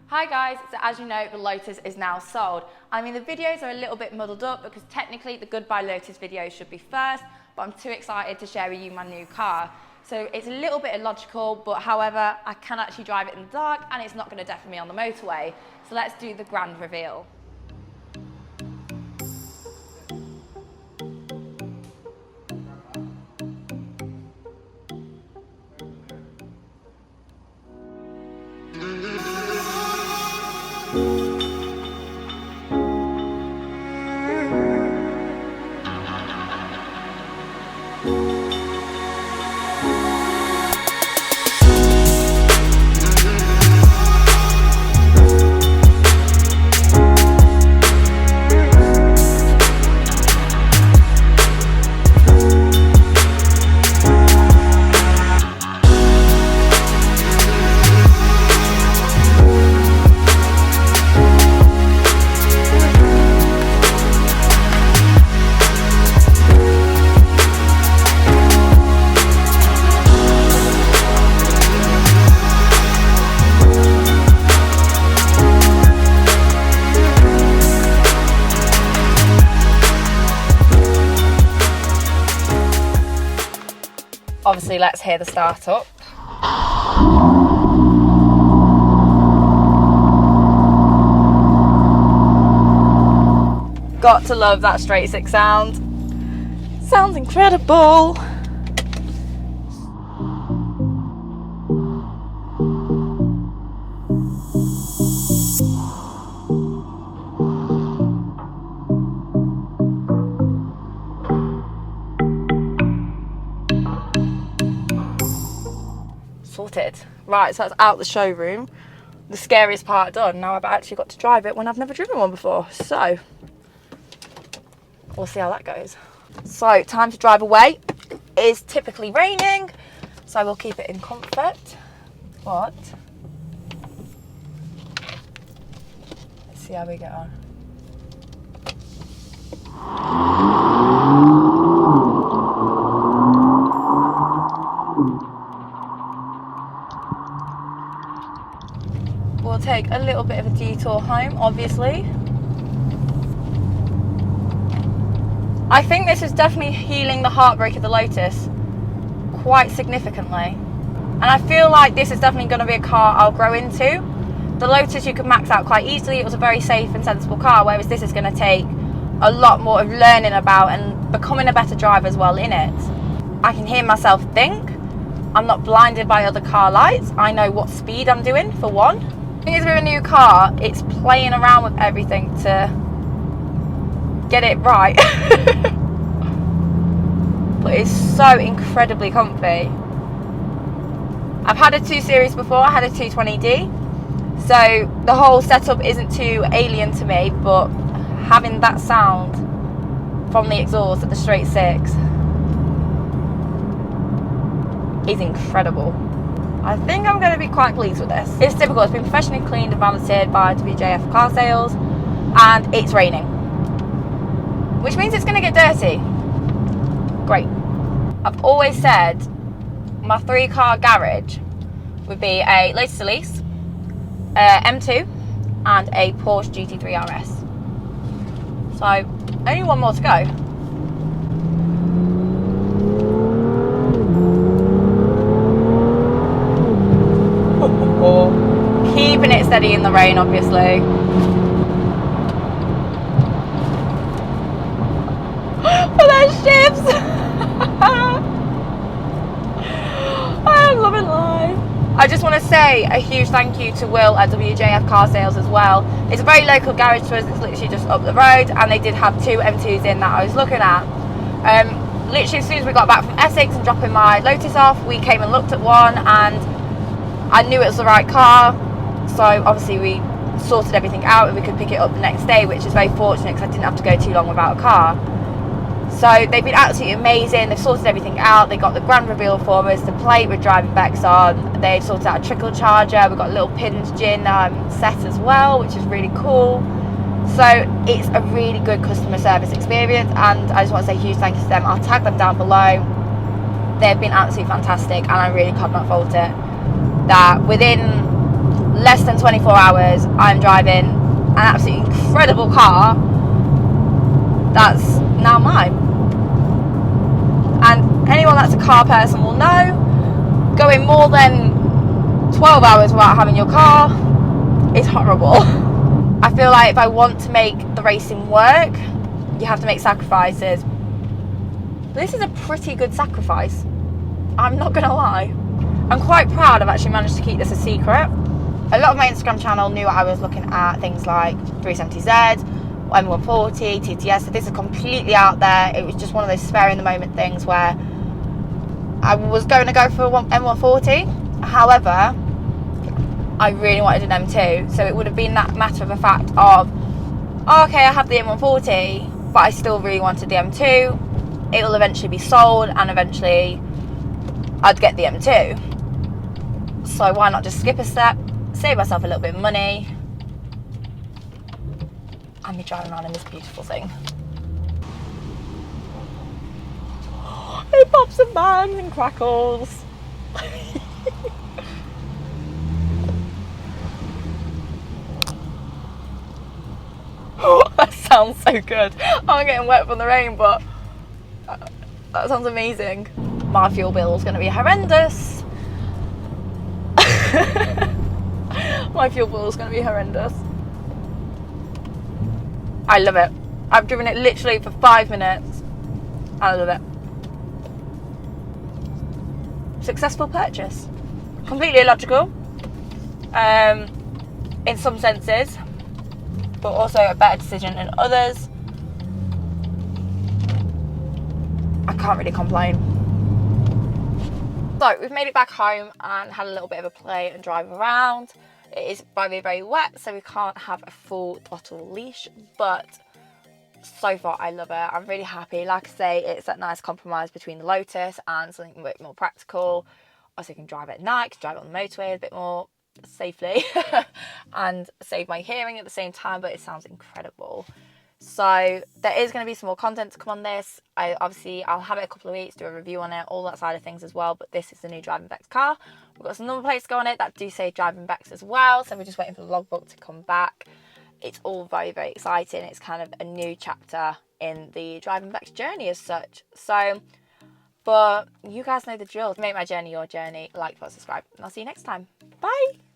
Hi guys, so as you know, the Lotus is now sold. I mean, the videos are a little bit muddled up because technically the Goodbye Lotus video should be first, but I'm too excited to share with you my new car. So it's a little bit illogical, but however, I can actually drive it in the dark and it's not going to deafen me on the motorway. So let's do the grand reveal. Obviously, let's hear the start up. Got to love that straight six sound. Sounds incredible. Sorted. Right, so that's out the showroom. The scariest part done. Now I've actually got to drive it when I've never driven one before. So we'll see how that goes. So time to drive away. It is typically raining, so we'll keep it in comfort. But let's see how we get on. We'll take a little bit of a detour home, obviously. I think this is definitely healing the heartbreak of the Lotus quite significantly. And I feel like this is definitely going to be a car I'll grow into. The Lotus you could max out quite easily. It was a very safe and sensible car, whereas this is going to take a lot more of learning about and becoming a better driver as well in it. I can hear myself think. I'm not blinded by other car lights. I know what speed I'm doing, for one. The thing is, with a new car, it's playing around with everything to get it right. But it's so incredibly comfy. I've had a 2 Series before. I had a 220D, so the whole setup isn't too alien to me, but having that sound from the exhaust at the straight six is incredible. I think I'm going to be quite pleased with this. It's typical. It's been professionally cleaned and valeted by WJF Car Sales, and it's raining, which means it's going to get dirty. Great. I've always said my 3-car garage would be a Lotus Elise, M2, and a Porsche GT3 RS. So only one more to go. Keeping it steady in the rain, obviously. Oh, there's ships! I am loving life. I just want to say a huge thank you to Will at WJF Car Sales as well. It's a very local garage to us. It's literally just up the road, and they did have 2 M2s in that I was looking at. Literally as soon as we got back from Essex and dropping my Lotus off, we came and looked at one, and I knew it was the right car, so obviously we sorted everything out and we could pick it up the next day, which is very fortunate because I didn't have to go too long without a car. So they've been absolutely amazing. They've sorted everything out. They got the grand reveal for us, the plate with driving backs on. They've sorted out a trickle charger. We've got a little pinned gin set as well, which is really cool. So it's a really good customer service experience, and I just want to say a huge thank you to them. I'll tag them down below. They've been absolutely fantastic, and I really could not fault it. That within less than 24 hours, I'm driving an absolutely incredible car that's now mine. And anyone that's a car person will know, going more than 12 hours without having your car is horrible. I feel like if I want to make the racing work, you have to make sacrifices. This is a pretty good sacrifice, I'm not gonna lie. I'm quite proud I've actually managed to keep this a secret. A lot of my Instagram channel knew I was looking at things like 370Z, M140, TTS, so this is completely out there. It was just one of those spare in the moment things where I was going to go for M140, however, I really wanted an M2, so it would have been that matter of a fact of, oh, okay, I have the M140, but I still really wanted the M2. It'll eventually be sold, and eventually I'd get the M2. So why not just skip a step, save myself a little bit of money, and be driving around in this beautiful thing. It pops and bangs and crackles. That sounds so good. I'm getting wet from the rain, but that sounds amazing. My fuel bill is going to be horrendous. My fuel bill is going to be horrendous. I love it. I've driven it literally for 5 minutes. I love it. Successful purchase. Completely illogical in some senses, but also a better decision in others. I can't really complain. So we've made it back home and had a little bit of a play and drive around. It is very, very wet, so we can't have a full throttle leash, but so far I love it. I'm really happy. Like I say, it's that nice compromise between the Lotus and something a bit more practical. Also, you can drive it at night, can drive it on the motorway a bit more safely and save my hearing at the same time, but it sounds incredible. So there is going to be some more content to come on this. I'll have it a couple of weeks, do a review on it, all that side of things as well, but this is the new Driving Bex car. We've got some number plates to go on it that do say Driving Bex as well, so we're just waiting for the logbook to come back. It's all very, very exciting. It's kind of a new chapter in the Driving Bex journey as such. So, but you guys know the drill. Make my journey your journey. Like, subscribe, and I'll see you next time. Bye!